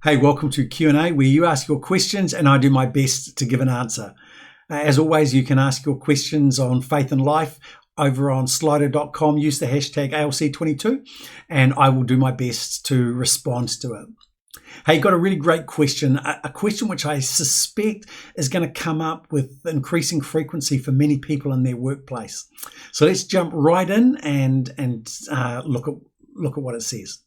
Hey, welcome to Q&A, where you ask your questions and I do my best to give an answer. As always, you can ask your questions on Faith and Life over on slido.com. Use the hashtag ALC22 and I will do my best to respond to it. Hey, got a really great question, a question which I suspect is going to come up with increasing frequency for many people in their workplace. So let's jump right in and look at what it says.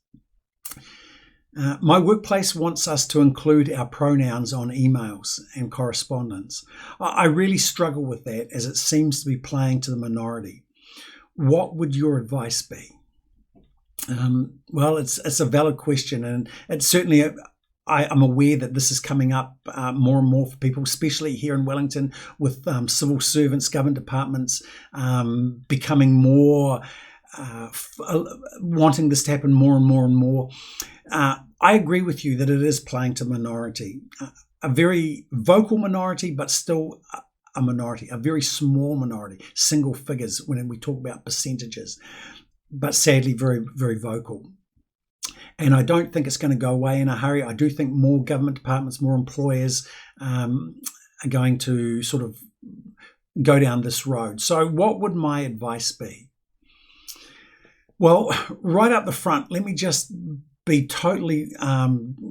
My workplace wants us to include our pronouns on emails and correspondence. I really struggle with that as it seems to be playing to the minority. What would your advice be? Well, it's a valid question, and it's certainly I'm aware that this is coming up more and more for people, especially here in Wellington, with civil servants, government departments becoming more wanting this to happen more and more and more. I agree with you that it is playing to minority, a very vocal minority, but still a minority, a very small minority, single figures when we talk about percentages, but sadly very, very vocal. And I don't think it's going to go away in a hurry. I do think more government departments, more employers are going to sort of go down this road. So what would my advice be? Well, right up the front, let me just be totally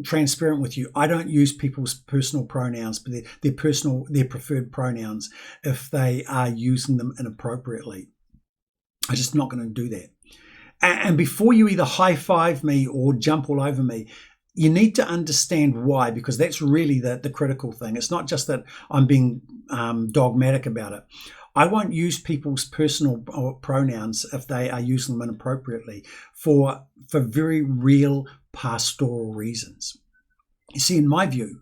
transparent with you. I don't use people's personal pronouns, but their preferred pronouns if they are using them inappropriately. I'm just not going to do that. And before you either high five me or jump all over me, you need to understand why, because that's really the critical thing. It's not just that I'm being dogmatic about it. I won't use people's personal pronouns if they are using them inappropriately for very real pastoral reasons. You see, in my view,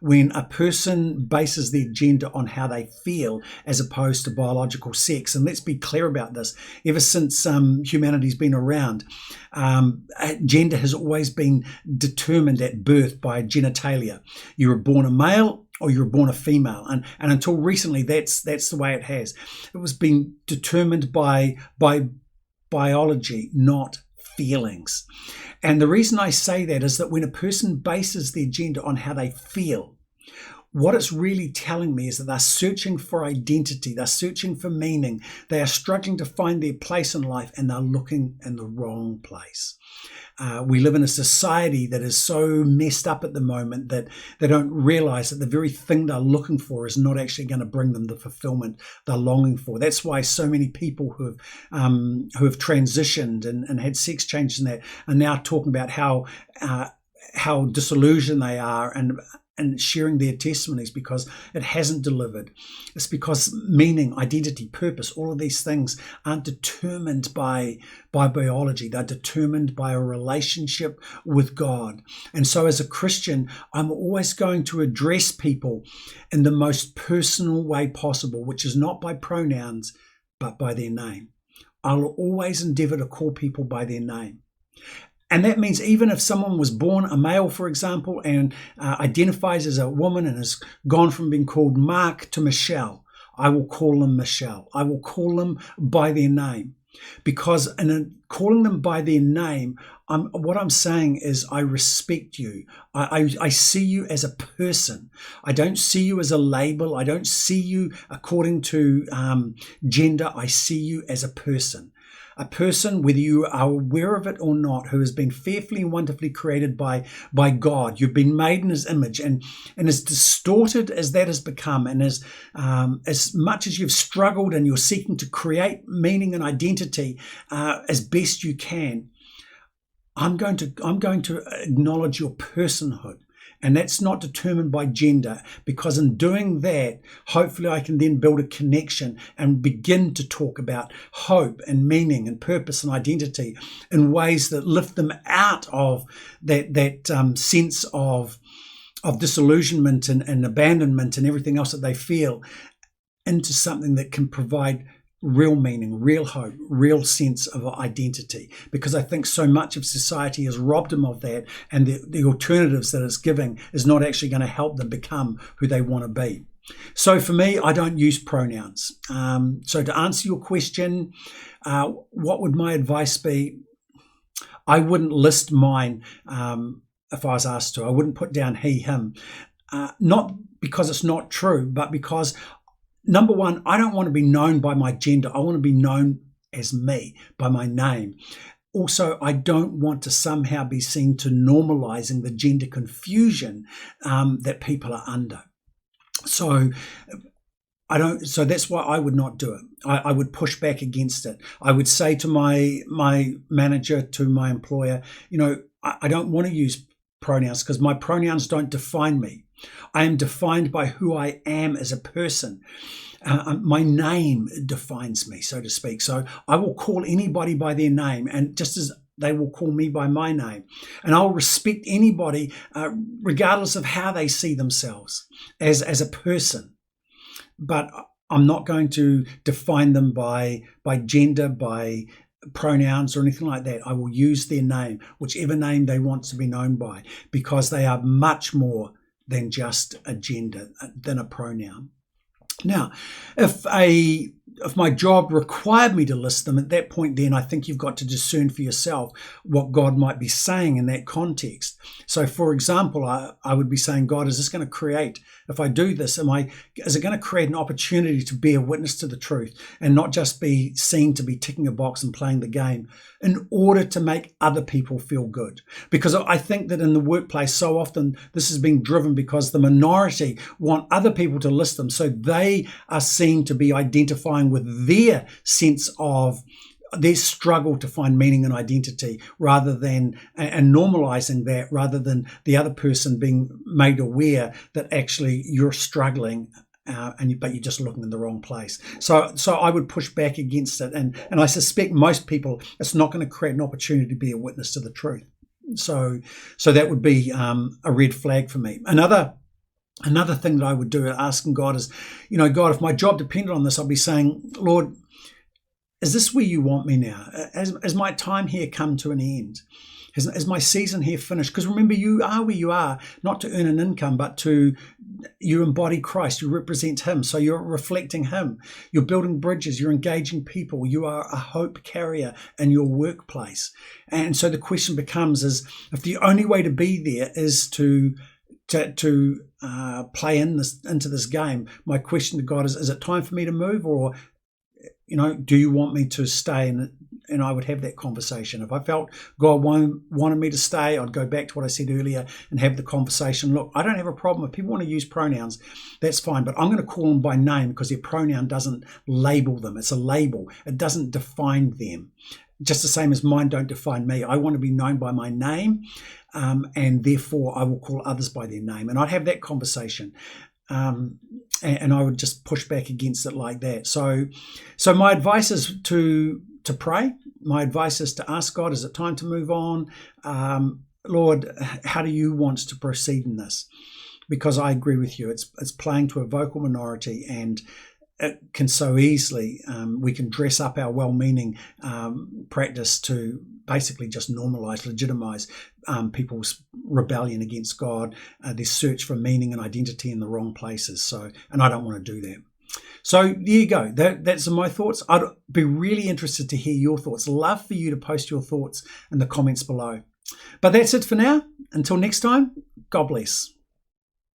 when a person bases their gender on how they feel as opposed to biological sex, and let's be clear about this, ever since humanity's been around, gender has always been determined at birth by genitalia. You were born a male or you were born a female, and until recently that's the way it has. It was being determined by biology, not feelings. And the reason I say that is that when a person bases their gender on how they feel, what it's really telling me is that they're searching for identity, they're searching for meaning, they are struggling to find their place in life, and they're looking in the wrong place. We live in a society that is so messed up at the moment that they don't realize that the very thing they're looking for is not actually going to bring them the fulfillment they're longing for. That's why so many people who have transitioned and had sex changes and that are now talking about how disillusioned they are and sharing their testimonies, because it hasn't delivered. It's because meaning, identity, purpose, all of these things aren't determined by biology. They're determined by a relationship with God. And so as a Christian, I'm always going to address people in the most personal way possible, which is not by pronouns, but by their name. I'll always endeavor to call people by their name. And that means even if someone was born a male, for example, and identifies as a woman and has gone from being called Mark to Michelle, I will call them Michelle. I will call them by their name. Because in calling them by their name, what I'm saying is I respect you. I see you as a person. I don't see you as a label. I don't see you according to gender. I see you as a person. A person, whether you are aware of it or not, who has been fearfully and wonderfully created by God. You've been made in his image, and as distorted as that has become, and as much as you've struggled and you're seeking to create meaning and identity as best you can, I'm going to acknowledge your personhood. And that's not determined by gender, because in doing that, hopefully I can then build a connection and begin to talk about hope and meaning and purpose and identity in ways that lift them out of that sense of disillusionment and abandonment and everything else that they feel, into something that can provide real meaning, real hope, real sense of identity, because I think so much of society has robbed them of that, and the alternatives that it's giving is not actually going to help them become who they want to be. So for me, I don't use pronouns. So to answer your question, what would my advice be? I wouldn't list mine if I was asked to. I wouldn't put down he, him. Not because it's not true, but because, number one, I don't want to be known by my gender. I want to be known as me, by my name. Also, I don't want to somehow be seen to normalizing the gender confusion that people are under. So that's why I would not do it. I would push back against it. I would say to my manager, to my employer, I don't want to use pronouns because my pronouns don't define me. I am defined by who I am as a person. My name defines me, so to speak. So I will call anybody by their name, and just as they will call me by my name. And I'll respect anybody regardless of how they see themselves as a person. But I'm not going to define them by gender, by pronouns or anything like that. I will use their name, whichever name they want to be known by, because they are much more than just a gender, than a pronoun. Now, if my job required me to list them, at that point then I think you've got to discern for yourself what God might be saying in that context. So for example, I would be saying, God, is this going to create, if I do this, is it going to create an opportunity to bear witness to the truth and not just be seen to be ticking a box and playing the game in order to make other people feel good? Because I think that in the workplace so often this is being driven because the minority want other people to list them, so they are seen to be identifying with their sense of their struggle to find meaning and identity, rather than, and normalizing that, rather than the other person being made aware that actually you're struggling, but you're just looking in the wrong place. So I would push back against it, and I suspect most people, it's not going to create an opportunity to be a witness to the truth. So that would be a red flag for me. Another thing that I would do, asking God, is, God, if my job depended on this, I'd be saying, Lord, is this where you want me now? Has my time here come to an end? Has my season here finished? Because remember, you are where you are, not to earn an income, but you embody Christ, you represent him. So you're reflecting him. You're building bridges, you're engaging people. You are a hope carrier in your workplace. And so the question becomes, is if the only way to be there is to play into this game, my question to God is it time for me to move, or do you want me to stay? And I would have that conversation. If I felt God wanted me to stay, I'd go back to what I said earlier and have the conversation. Look, I don't have a problem. If people want to use pronouns, that's fine. But I'm going to call them by name, because their pronoun doesn't label them. It's a label. It doesn't define them. Just the same as mine don't define me. I want to be known by my name, and therefore I will call others by their name. And I'd have that conversation. And I would just push back against it like that. So my advice is to pray. My advice is to ask God, is it time to move on? Lord, how do you want to proceed in this? Because I agree with you. It's playing to a vocal minority, and it can so easily, we can dress up our well-meaning practice to basically just legitimize people's rebellion against God, their search for meaning and identity in the wrong places. And I don't want to do that. So there you go. That's my thoughts. I'd be really interested to hear your thoughts. Love for you to post your thoughts in the comments below. But that's it for now. Until next time, God bless.